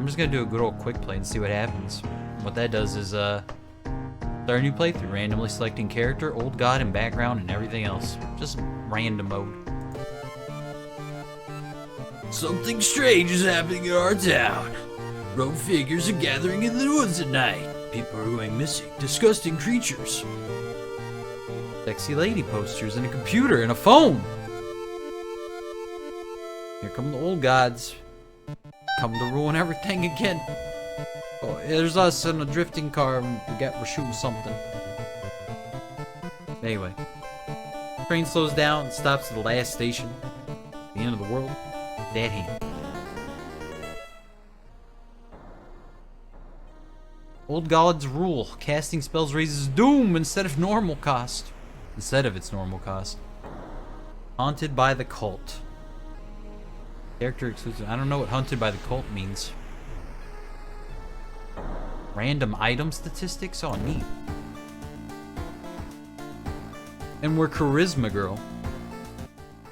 I'm just gonna do a good old quick play and see what happens. What that does is, start a new playthrough, randomly selecting character, old god, and background, and everything else. Just random mode. Something strange is happening in our town. Rogue figures are gathering in the woods at night. People are going missing. Disgusting creatures. Sexy lady posters and a computer and a phone. Here come the old gods. Come to ruin everything again. Oh, there's us in a drifting car. We're shooting something. Anyway, train slows down and stops at the last station. The end of the world. Dead hand. Old gods rule. Casting spells raises doom instead of normal cost. Instead of its normal cost. Haunted by the cult. Character exclusive. I don't know what haunted by the cult means. Random item statistics? Oh, neat. And we're Charisma Girl.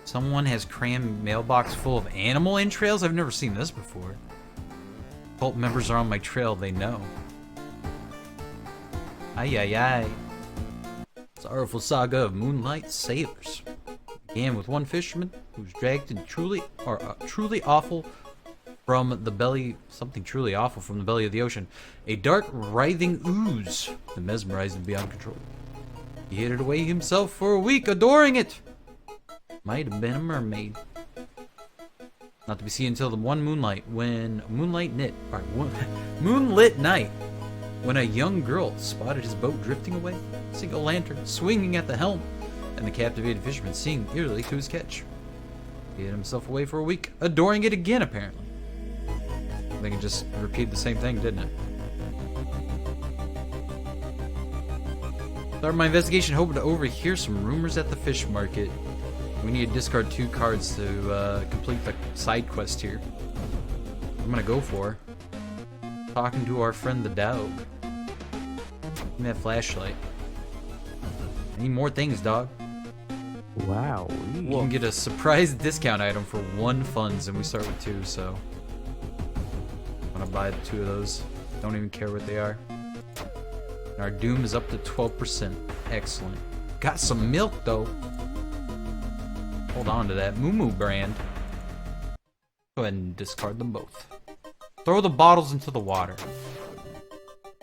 Someone has crammed mailbox full of animal entrails? I've never seen this before. Cult members are on my trail, they know. Ay ay ay. Sorrowful saga of moonlight sailors. Began with one fisherman who was dragged in truly awful from the belly, something truly awful from the belly of the ocean. A dark, writhing ooze that mesmerized him beyond control. He hid it away himself for a week, adoring it. Might have been a mermaid. Not to be seen until the one moonlight night, when a young girl spotted his boat drifting away, a single lantern swinging at the helm, and the captivated fisherman seeing eerily to his catch. He hid himself away for a week, adoring it again, apparently. I think it just repeated the same thing, didn't it? Start my investigation, hoping to overhear some rumors at the fish market. We need to discard 2 cards to complete the side quest here. I'm gonna go for talking to our friend the dog. Give me that flashlight. I need more things, dog. Wow. You can get a surprise discount item for 1 funds, and we start with 2, so I'm gonna buy 2 of those. Don't even care what they are. And our doom is up to 12%. Excellent. Got some milk though. Hold on to that Moo brand. Go ahead and discard them both. Throw the bottles into the water.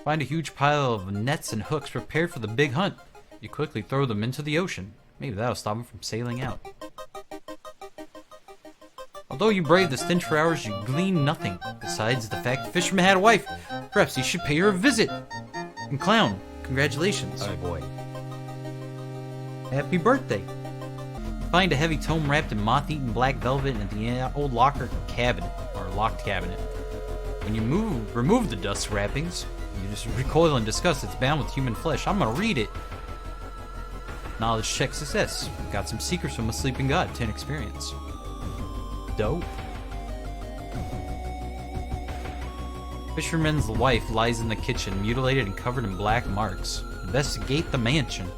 Find a huge pile of nets and hooks prepared for the big hunt. You quickly throw them into the ocean. Maybe that'll stop them from sailing out. Although you brave the stench for hours, you glean nothing besides the fact the fisherman had a wife. Perhaps you should pay her a visit. And clown, congratulations. Oh boy. Happy birthday. Find a heavy tome wrapped in moth-eaten black velvet at the old locker cabinet, or locked cabinet. When you remove the dust wrappings, you just recoil in disgust. It's bound with human flesh. I'm gonna read it. Knowledge check success. Got some secrets from a sleeping god. 10 experience. Dope. Fisherman's wife lies in the kitchen, mutilated and covered in black marks. Investigate the mansion.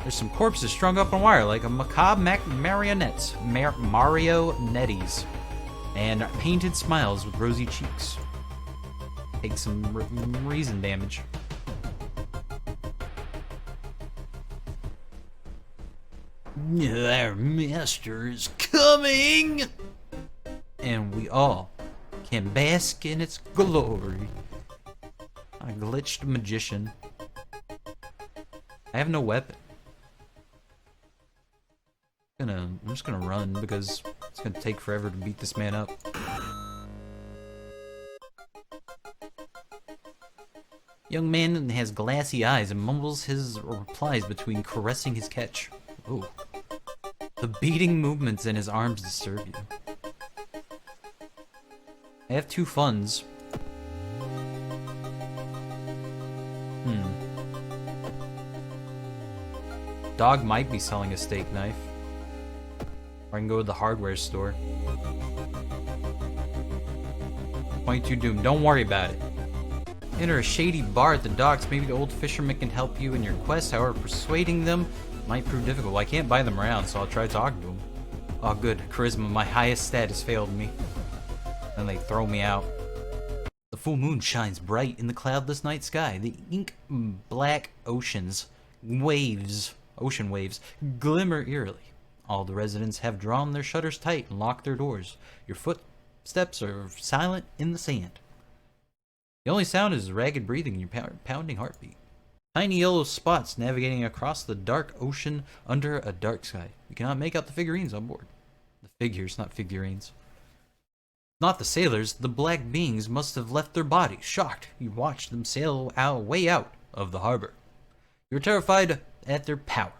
There's some corpses strung up on wire like a macabre marionettes, marionettes, and painted smiles with rosy cheeks. Take some reason damage. Our master is coming! And we all can bask in its glory. A glitched magician. I have no weapon. I'm just gonna run because it's gonna take forever to beat this man up. Young man has glassy eyes and mumbles his replies between caressing his catch. Ooh. The beating movements in his arms disturb you. I have 2 funds. Dog might be selling a steak knife. Or I can go to the hardware store. 22 doom. Don't worry about it. Enter a shady bar at the docks. Maybe the old fisherman can help you in your quest. However, persuading them might prove difficult. I can't buy them around, so I'll try talking to them. Oh, good. Charisma, my highest stat, has failed me. Then they throw me out. The full moon shines bright in the cloudless night sky. The ink black ocean waves, glimmer eerily. All the residents have drawn their shutters tight and locked their doors. Your footsteps are silent in the sand. The only sound is ragged breathing and your pounding heartbeat. Tiny yellow spots navigating across the dark ocean under a dark sky. You cannot make out the figurines on board. The figures, not figurines. Not the sailors, the black beings must have left their bodies. Shocked, you watched them sail way out of the harbor. You were terrified at their power,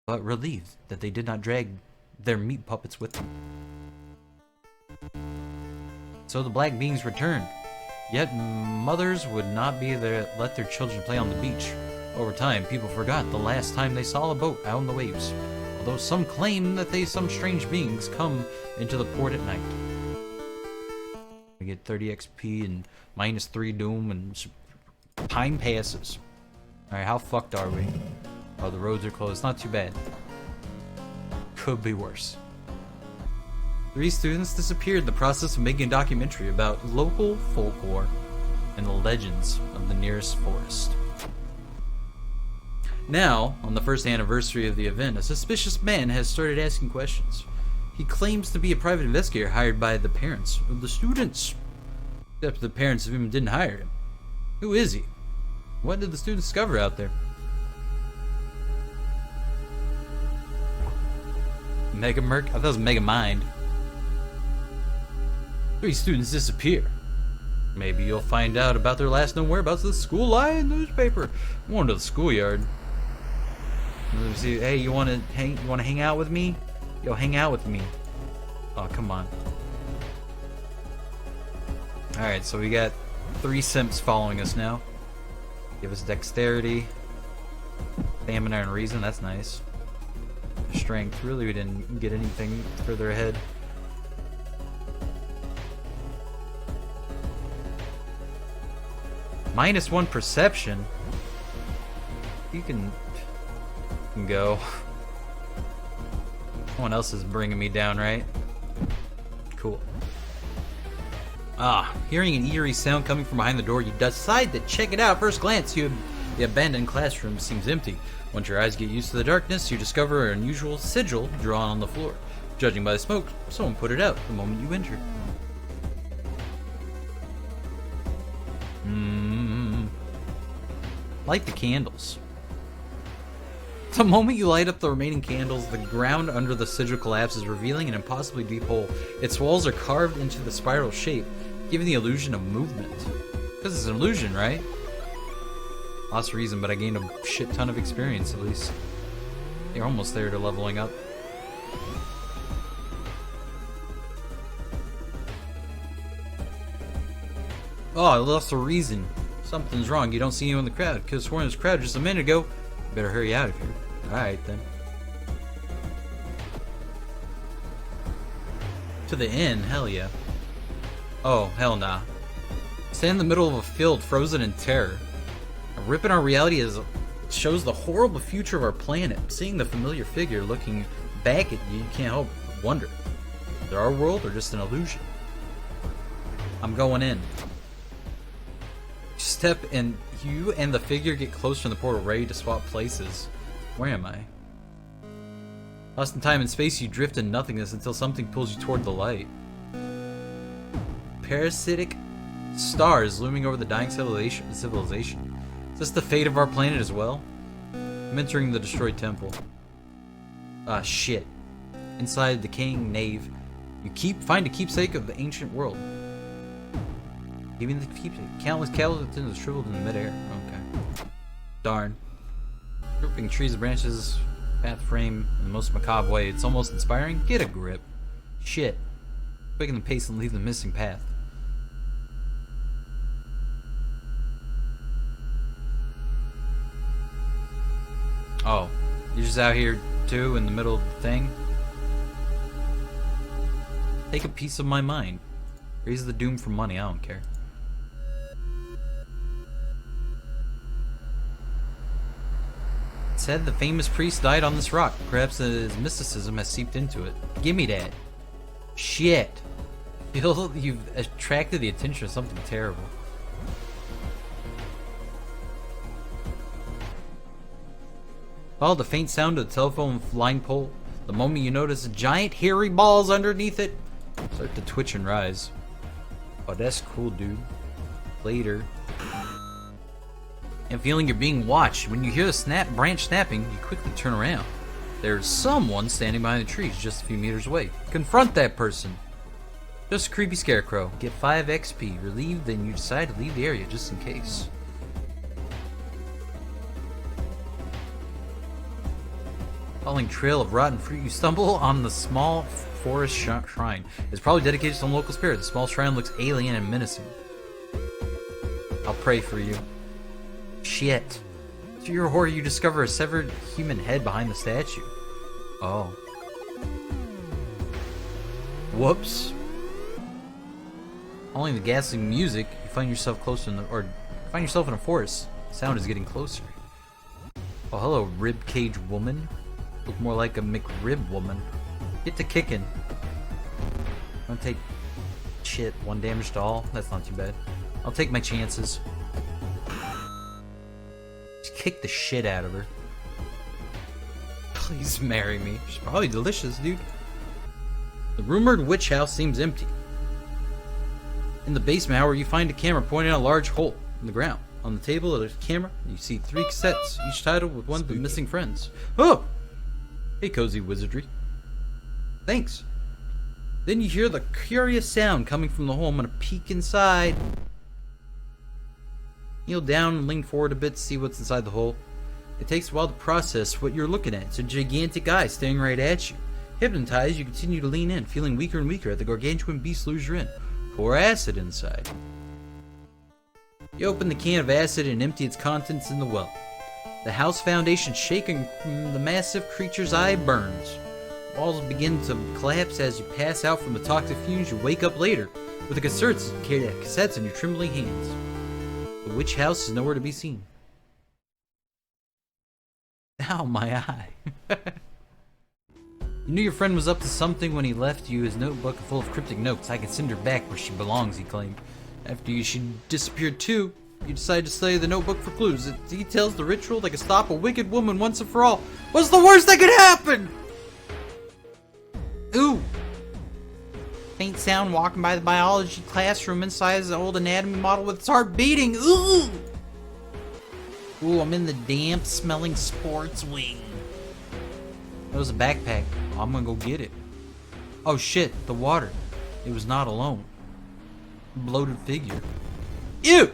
but relieved that they did not drag their meat puppets with them. So the black beings returned. Yet mothers would not be there to let their children play on the beach. Over time, people forgot the last time they saw a boat out in the waves, although some claim that some strange beings come into the port at night. We get 30 XP and -3 Doom and time passes. Alright, how fucked are we? Oh, the roads are closed. Not too bad. Could be worse. 3 students disappeared in the process of making a documentary about local folklore and the legends of the nearest forest. Now, on the first anniversary of the event, a suspicious man has started asking questions. He claims to be a private investigator hired by the parents of the students. Except the parents of him didn't hire him. Who is he? What did the students discover out there? Mega Merc? I thought it was Mega Mind. 3 students disappear. Maybe you'll find out about their last known whereabouts in the school lion newspaper. I'm going to the schoolyard. See, hey, you want to hang out with me? Yo, hang out with me. Oh, come on. All right, so we got 3 simps following us now. Give us dexterity, stamina, and reason. That's nice. Strength. Really, we didn't get anything further ahead. -1 perception. You can go. Someone else is bringing me down, right? Cool. Hearing an eerie sound coming from behind the door, you decide to check it out. First glance, the abandoned classroom seems empty. Once your eyes get used to the darkness, you discover an unusual sigil drawn on the floor. Judging by the smoke, someone put it out the moment you entered. Light the candles. The moment you light up the remaining candles, the ground under the sigil collapses, revealing an impossibly deep hole. Its walls are carved into the spiral shape, giving the illusion of movement. Because it's an illusion, right? Lost of reason, but I gained a shit ton of experience, at least. You're almost there to leveling up. Oh, I lost a reason. Something's wrong. You don't see anyone in the crowd. Could have sworn this crowd just a minute ago. Better hurry out of here. Alright then. To the inn? Hell yeah. Oh, hell nah. Stand in the middle of a field frozen in terror. A rip in our reality shows the horrible future of our planet. Seeing the familiar figure looking back at you, you can't help but wonder. Is there our world or just an illusion? I'm going in. Step and you and the figure get closer in the portal, ready to swap places. Where am I? Lost in time and space, you drift in nothingness until something pulls you toward the light. Parasitic stars looming over the dying civilization. Is this the fate of our planet as well? I'm entering the destroyed temple. Ah, shit. Inside the decaying nave, you find a keepsake of the ancient world. Even the keepsake. Countless skeletons shriveled in midair. Okay. Darn. Grouping trees and branches, path frame in the most macabre way. It's almost inspiring. Get a grip. Shit. Quicken the pace and leave the missing path. Oh. You're just out here too in the middle of the thing? Take a piece of my mind. Raise the doom for money, I don't care. It said the famous priest died on this rock. Perhaps his mysticism has seeped into it. Give me that. Shit. Feel you've attracted the attention of something terrible. Follow the faint sound of the telephone line pole. The moment you notice giant hairy balls underneath it start to twitch and rise. Oh, that's cool, dude. Later. And feeling you're being watched, when you hear the branch snapping, you quickly turn around. There's someone standing behind the trees just a few meters away. Confront that person. Just a creepy scarecrow. Get 5 XP. Relieved, then you decide to leave the area just in case. Following trail of rotten fruit, you stumble on the small forest shrine. It's probably dedicated to some local spirit. The small shrine looks alien and menacing. I'll pray for you. Shit. To your horror, you discover a severed human head behind the statue. Oh. Whoops. Following the ghastly music, you find yourself in a forest. The sound is getting closer. Oh, hello, ribcage woman. Look more like a McRib woman. Get to kicking. I'm gonna take shit. 1 damage to all. That's not too bad. I'll take my chances. Just kick the shit out of her. Please marry me. She's probably delicious, dude. The rumored witch house seems empty. In the basement, however, you find a camera pointing at a large hole in the ground. On the table of the camera, you see 3 cassettes, each titled with one of the missing friends. Oh! Hey, cozy wizardry. Thanks. Then you hear the curious sound coming from the hole. I'm gonna peek inside. Kneel down and lean forward a bit to see what's inside the hole. It takes a while to process what you're looking at. It's a gigantic eye staring right at you. Hypnotized, you continue to lean in, feeling weaker and weaker as the gargantuan beast lures you in. Pour acid inside. You open the can of acid and empty its contents in the well. The house foundation shaking from the massive creature's eye burns. Walls begin to collapse as you pass out from the toxic fumes. You wake up later with the cassettes in your trembling hands. The witch house is nowhere to be seen. Ow, my eye. You knew your friend was up to something when he left you his notebook full of cryptic notes. I can send her back where she belongs, he claimed. After she disappeared too, you decided to study the notebook for clues. It details the ritual that could stop a wicked woman once and for all. What's the worst that could happen? Ooh. Faint sound walking by the biology classroom inside is an old anatomy model with its heart beating. Ooh. Ooh, I'm in the damp smelling sports wing. It was a backpack. Oh, I'm gonna go get it. Oh shit, the water. It was not alone. Bloated figure. Ew!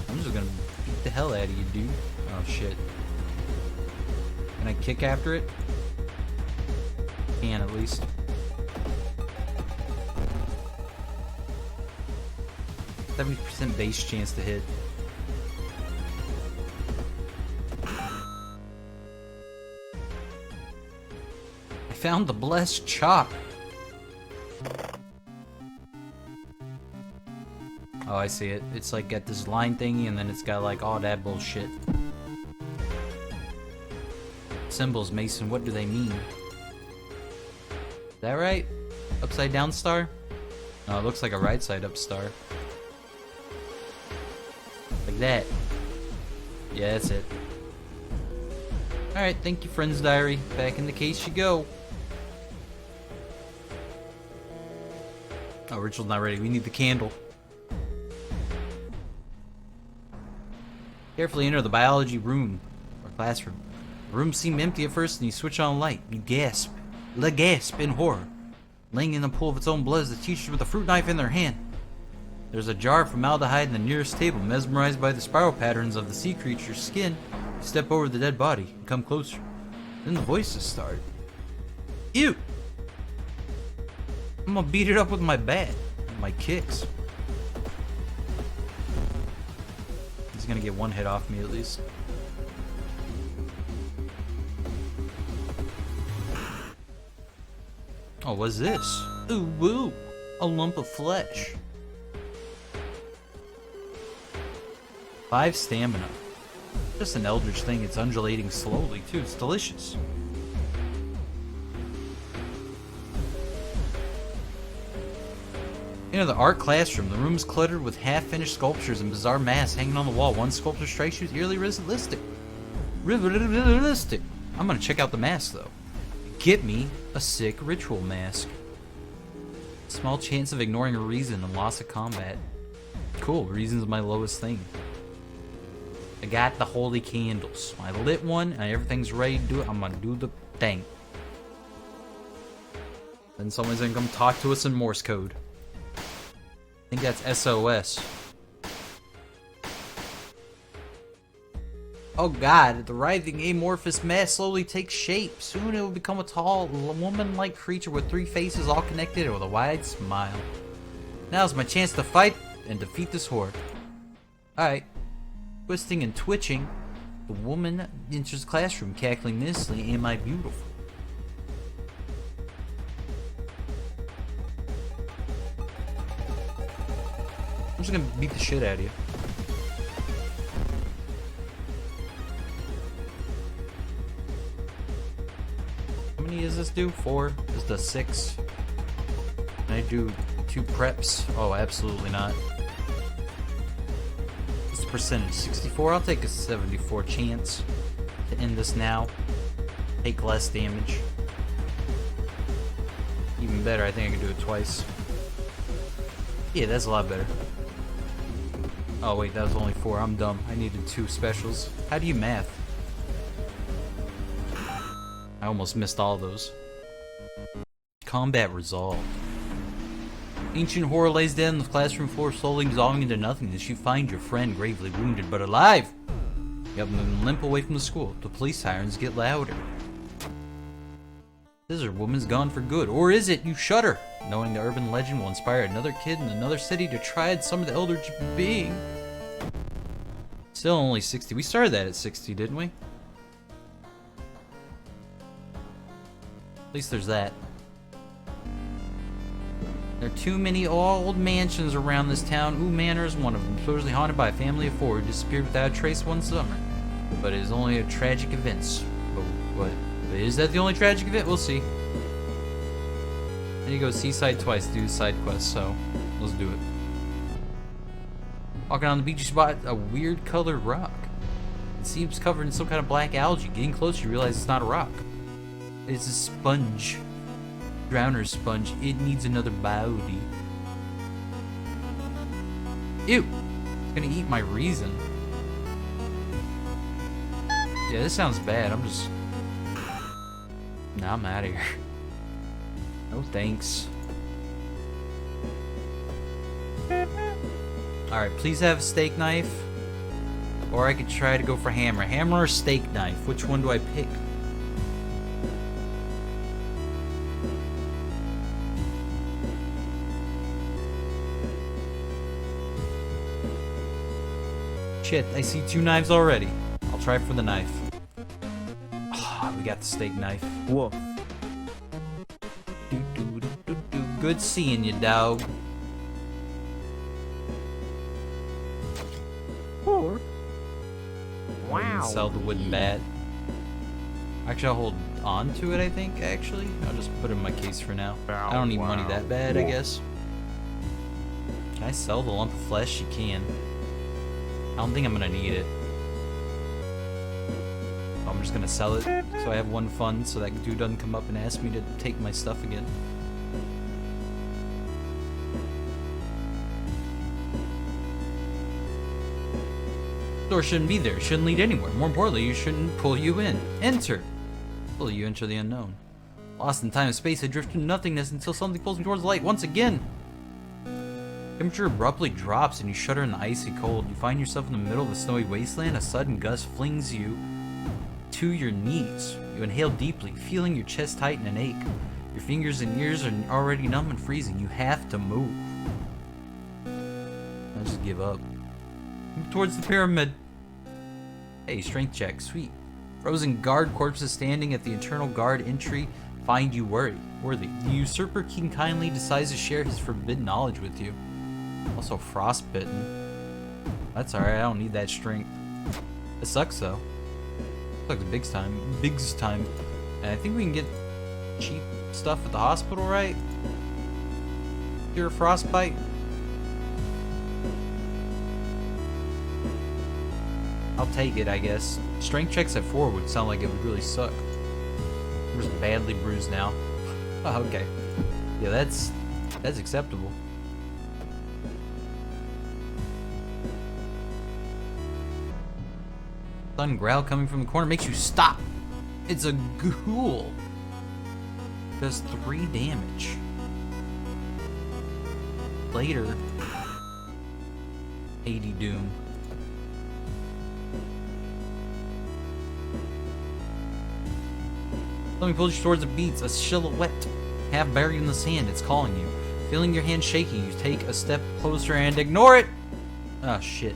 I'm just gonna beat the hell out of you, dude. Oh shit. Can I kick after it? Can at least. %70 base chance to hit. I found the blessed chalk. Oh, I see it. It's like got this line thingy and then it's got like all that bullshit. Symbols, Mason, what do they mean? Is that right? Upside down star? No, it looks like a right side up star. Like that. Yeah, that's it. Alright, thank you, friend's diary. Back in the case you go. Oh, ritual's not ready. We need the candle. Carefully enter the biology room, or classroom. The room seemed empty at first, and you switch on a light. You gasp. Gasp in horror. Laying in a pool of its own blood is the teacher with a fruit knife in their hand. There's a jar of formaldehyde in the nearest table. Mesmerized by the spiral patterns of the sea creature's skin, you step over the dead body and come closer. Then the voices start. Ew! I'm gonna beat it up with my bat. My kicks. He's gonna get one hit off me at least. Oh, what's this? Ooh, woo! A lump of flesh. 5 stamina. Just an eldritch thing. It's undulating slowly, too. It's delicious. You know, the art classroom. The room's cluttered with half-finished sculptures and bizarre masks hanging on the wall. One sculpture strikes you as eerily realistic. Realistic. I'm gonna check out the mask, though. Get me a sick ritual mask. Small chance of ignoring a reason and loss of combat. Cool, reason's my lowest thing. I got the holy candles. I lit one and everything's ready to do it. I'm gonna do the thing. Then someone's gonna come talk to us in Morse code. I think that's SOS. Oh god, the writhing amorphous mass slowly takes shape. Soon it will become a tall, woman-like creature with 3 faces all connected and with a wide smile. Now's my chance to fight and defeat this horde. Alright. Twisting and twitching, the woman enters the classroom, cackling mistily, "Am I beautiful?" I'm just gonna beat the shit out of you. How many does this do? 4? This does 6. Can I do 2 preps? Oh, absolutely not. What's the percentage? 64? I'll take a 74 chance to end this now. Take less damage. Even better, I think I can do it twice. Yeah, that's a lot better. Oh wait, that was only 4. I'm dumb. I needed 2 specials. How do you math? I almost missed all those. Combat resolved. Ancient horror lays down on the classroom floor, slowly dissolving into nothingness. You find your friend gravely wounded but alive. You help them limp away from the school. The police sirens get louder. Scissor Woman's gone for good. Or is it? You shudder, knowing the urban legend will inspire another kid in another city to try and summon the eldritch being. Still only 60. We started that at 60, didn't we? At least there's that. There are too many old mansions around this town. Ooh Manor is one of them, supposedly haunted by a family of 4 who disappeared without a trace one summer. But it is only a tragic event. But is that the only tragic event? We'll see. Then you go seaside twice, do the side quest, so let's do it. Walking on the beach, you spot a weird colored rock. It seems covered in some kind of black algae. Getting closer, you realize it's not a rock. It's a sponge. Drowner's sponge. It needs another body. Ew! It's gonna eat my reason. Yeah, this sounds bad. I'm just... Nah, I'm out of here. No thanks. Alright, please have a steak knife. Or I could try to go for hammer. Hammer or steak knife? Which one do I pick? Shit, I see 2 knives already. I'll try for the knife. Ah, we got the steak knife. Woof. Good seeing you, dog. Or Wow. Sell the wooden bat. Actually, I'll hold on to it, I think, actually. I'll just put it in my case for now. I don't need money that bad, I guess. Can I sell the lump of flesh? You can. I don't think I'm gonna need it. I'm just gonna sell it so I have 1 fund so that dude doesn't come up and ask me to take my stuff again. Door shouldn't be there. It shouldn't lead anywhere. More importantly, you shouldn't pull you in. Enter. Pull you enter the unknown. Lost in time and space, I drift to nothingness until something pulls me towards the light once again. Temperature abruptly drops and you shudder in the icy cold. You find yourself in the middle of a snowy wasteland. A sudden gust flings you to your knees. You inhale deeply, feeling your chest tighten and ache. Your fingers and ears are already numb and freezing. You have to move. I just give up. Move towards the pyramid. Hey, strength check. Sweet. Frozen guard corpses standing at the internal guard entry find you worthy. The usurper king kindly decides to share his forbidden knowledge with you. Also frostbitten. That's alright, I don't need that strength. It sucks though. It sucks big time. Big's time. And I think we can get cheap stuff at the hospital, right? Cure frostbite. I'll take it, I guess. Strength checks at 4 would sound like it would really suck. I'm just badly bruised now. Oh, okay. Yeah, that's acceptable. Sudden growl coming from the corner makes you stop. It's a ghoul. Does 3 damage. Later, 80 doom. Something pulls you towards the beats, a silhouette, half buried in the sand. It's calling you. Feeling your hand shaking, you take a step closer and ignore it. Oh shit.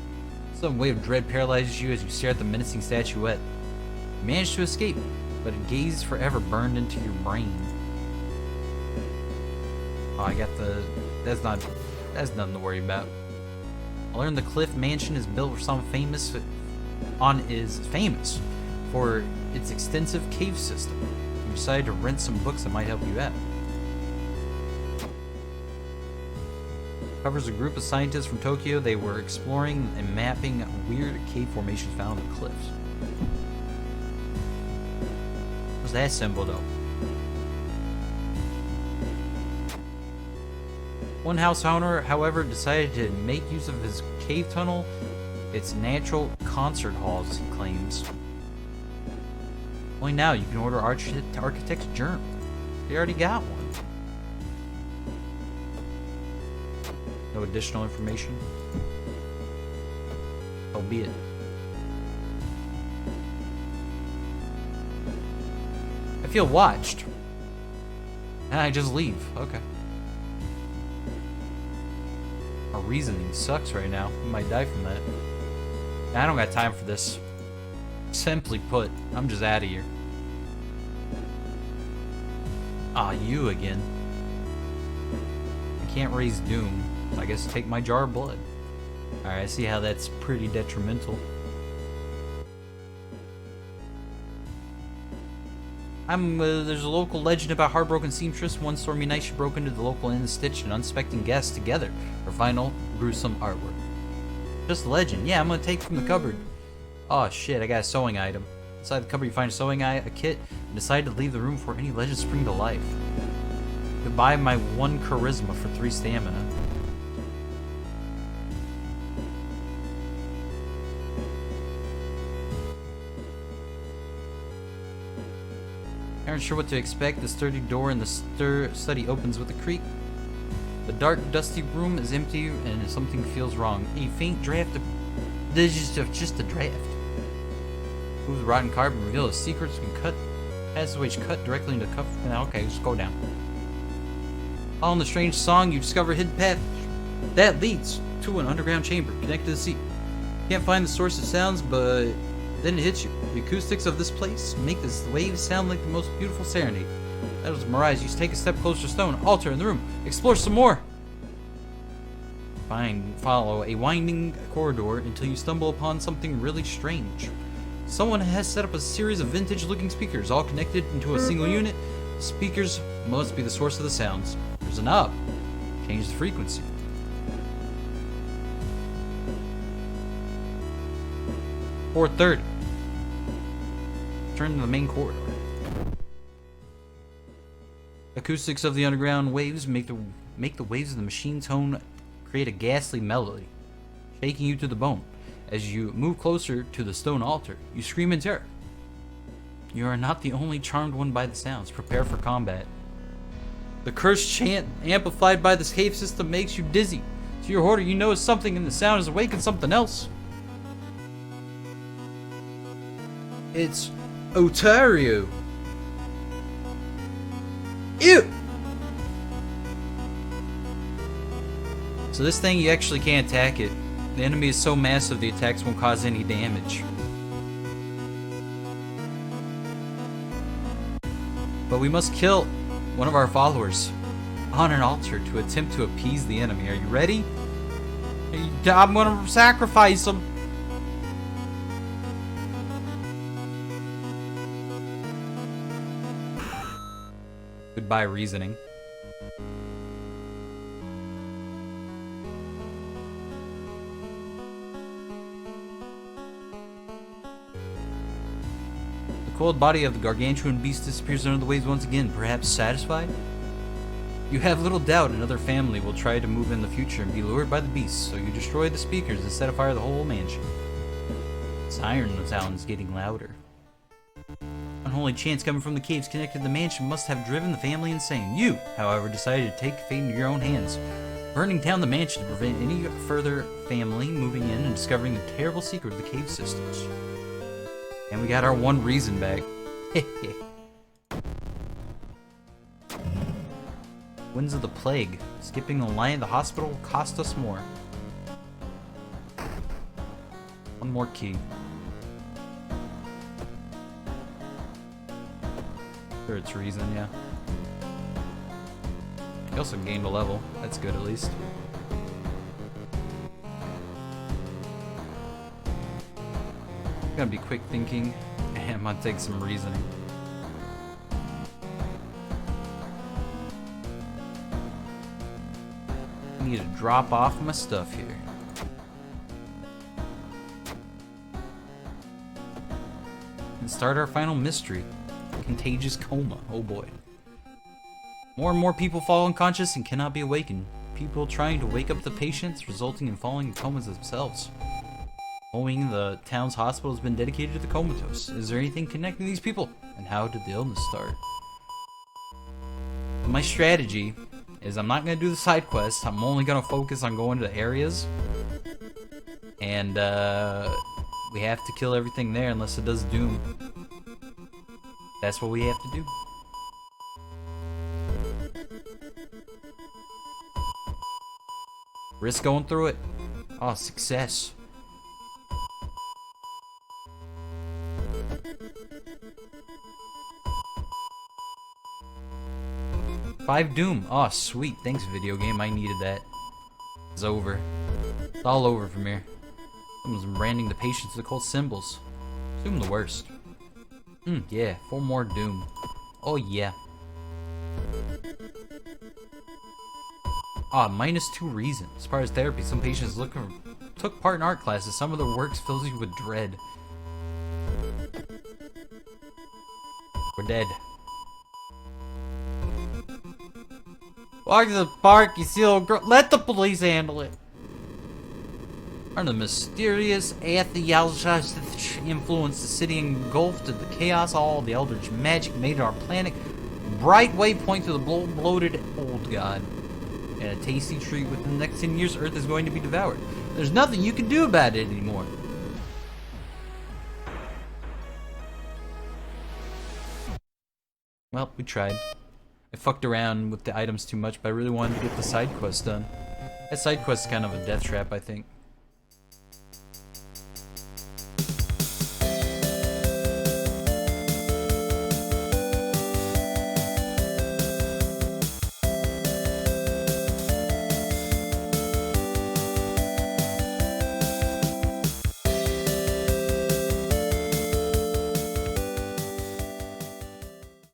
Some wave of dread paralyzes you as you stare at the menacing statuette. You manage to escape, but a gaze forever burned into your brain. Oh, I got the... That's nothing to worry about. I learned the Cliff Mansion is built for some famous for its extensive cave system. You decided to rent some books that might help you out. Covers a group of scientists from Tokyo. They were exploring and mapping weird cave formations found on the cliffs. What's that symbol though? One house owner, however, decided to make use of his cave tunnel. Its natural concert halls, he claims. Only now you can order architect's journal. They already got one. No additional information. Albeit. I feel watched. And I just leave. Okay. Our reasoning sucks right now. We might die from that. I don't got time for this. Simply put, I'm just out of here. Ah, you again. I can't raise doom. So I guess take my jar of blood. Alright, I see how that's pretty detrimental. There's a local legend about heartbroken seamstress. One stormy night, she broke into the local inn and stitched an unsuspecting guest together for final gruesome artwork. Just a legend. Yeah, I'm gonna take from the cupboard. Oh shit, I got a sewing item. Inside the cupboard you find a sewing a kit and decide to leave the room before any legends spring to life. Goodbye my 1 charisma for 3 stamina. Aren't sure what to expect. The sturdy door in the study opens with a creak. The dark, dusty room is empty and something feels wrong. A faint draft of... This is just a draft. Moves the rotten carpet and reveals secrets can cut. Passageways cut directly into the cuff. Okay, just go down. Following the strange song, you discover a hidden path that leads to an underground chamber connected to the sea. You can't find the source of sounds, but then it hits you. The acoustics of this place make this wave sound like the most beautiful serenade. That was Mirage. You take a step closer to stone altar in the room. Explore some more. Follow a winding corridor until you stumble upon something really strange. Someone has set up a series of vintage-looking speakers, all connected into a single unit. The speakers must be the source of the sounds. There's a knob. Change the frequency. .430. Turn to the main corridor. Acoustics of the underground waves make the waves of the machine tone create a ghastly melody, shaking you to the bone. As you move closer to the stone altar, you scream in terror. You are not the only charmed one by the sounds. Prepare for combat. The cursed chant, amplified by this cave system, makes you dizzy. To your horror, you notice something in the sound has awakened something else. It's Otario. Ew! So this thing, you actually can't attack it. The enemy is so massive the attacks won't cause any damage. But we must kill one of our followers on an altar to attempt to appease the enemy. Are you ready? I'm gonna sacrifice him. Goodbye, reasoning. The coiled body of the gargantuan beast disappears under the waves once again, perhaps satisfied? You have little doubt another family will try to move in the future and be lured by the beast, so you destroy the speakers and set afire the whole mansion. Siren sounds getting louder. Unholy chants coming from the caves connected to the mansion must have driven the family insane. You, however, decided to take fate into your own hands, burning down the mansion to prevent any further family moving in and discovering the terrible secret of the cave systems. And we got our one reason back. Winds of the plague. Skipping the line at the hospital will cost us more. One more key. Sure, it's reason, yeah. He also gained a level. That's good, at least. Gonna be quick thinking, and I'm gonna take some reasoning. I need to drop off my stuff here. And start our final mystery. Contagious coma. Oh boy. More and more people fall unconscious and cannot be awakened. People trying to wake up the patients, resulting in falling in comas themselves. Owing the town's hospital has been dedicated to the comatose. Is there anything connecting these people? And how did the illness start? My strategy is I'm not going to do the side quests. I'm only going to focus on going to areas. And we have to kill everything there unless it does doom. That's what we have to do. Risk going through it. Oh, success. Five doom. Oh, sweet. Thanks, video game. I needed that. It's over. It's all over from here. Someone's branding the patients with occult symbols. Assume the worst. Yeah. 4 more doom. Oh, yeah. Ah, -2 reason. As far as therapy, some patients took part in art classes. Some of their works fills you with dread. We're dead. Walk to the park, you see a little girl. Let the police handle it. Under the mysterious atheist influence, the city engulfed in the chaos. All the eldritch magic made our planet bright waypoint to the bloated old god. And a tasty treat within the next 10 years, Earth is going to be devoured. There's nothing you can do about it anymore. Well, we tried. I fucked around with the items too much, but I really wanted to get the side quest done. That side quest is kind of a death trap, I think.